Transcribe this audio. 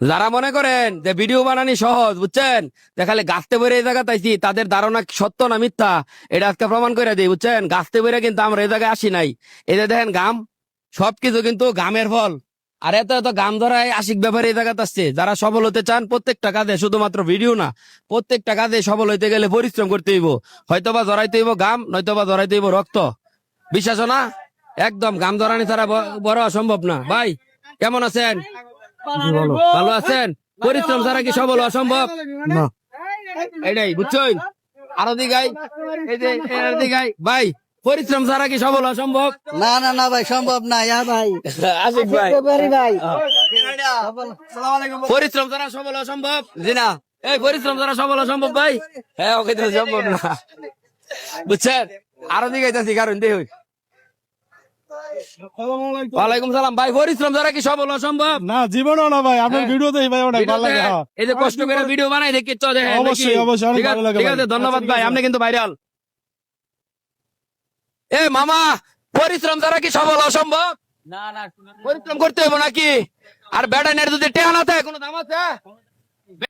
যারা মনে করেন যে ভিডিও বানানি সহজ বুঝছেন, দেখালে গাছতে বেড়ে এই জায়গা তাইছি, তাদের ধারণা সত্য না মিথ্যা এটা আজকে প্রমাণ করে দিই বুঝছেন। গাছতে বেড়ে কিন্তু আমরা এই জায়গায় আসি নাই। এই যে দেখেন গাম, সবকিছু কিন্তু গামের ফল। আর এত এত গাম ধরায় আশিক ব্যাপারে এই জায়গাতে আসছে। যারা সফল হতে চান প্রত্যেকটা কাজে, শুধুমাত্র ভিডিও না, প্রত্যেকটা কাজে সফল হইতে গেলে পরিশ্রম করতে হইব। হয়তোবা ধরাইতে হইব গাম, নয়তোবা ধরাইতে হইব রক্ত। বিশ্বাস না? একদম গাম ধরানি ছাড়া বড় অসম্ভব না। ভাই কেমন আছেন? ভালো আছেন? পরিশ্রম ছাড়া কি সফল হওয়া সম্ভব? না। এটাই বুঝছেন। আরো দিঘাই, এই যে এর দিঘাই ভাই, পরিশ্রম ছাড়া কি সফল হওয়া সম্ভব? না না না ভাই, সম্ভব না। ভাই আশিক ভাই, ভাই পরিশ্রম ছাড়া সফল হওয়া সম্ভব? জি না। এই পরিশ্রম ছাড়া সফল হওয়া সম্ভব ভাই? হ্যাঁ, ওকে তো সম্ভব না বুঝছেন। আরো দিঘাইতেছি কারণ দেহ। ওয়ালাইকুম সালাম ভাই, পরিশ্রম ছাড়া কি সফল হওয়া সম্ভব? না, জীবনও না ভাই। আপনার ভিডিও দেখি ভাই, অনেক ভালো লাগে। হ্যাঁ। এই যে কষ্ট করে ভিডিও বানাই দেখি তো দেখেন। অবশ্যই, অবশ্যই, অনেক ভালো লাগে ঠিক ভাই। আছে, ধন্যবাদ ভাই, আপনি কিন্তু ভাইরাল। এ মামা, পরিশ্রম ছাড়া কি সফল হওয়া সম্ভব? না না পরিশ্রম করতে হবে নাকি? আর বেড়া নেট যদি টেহা না থাকে কোনো দাম আছে?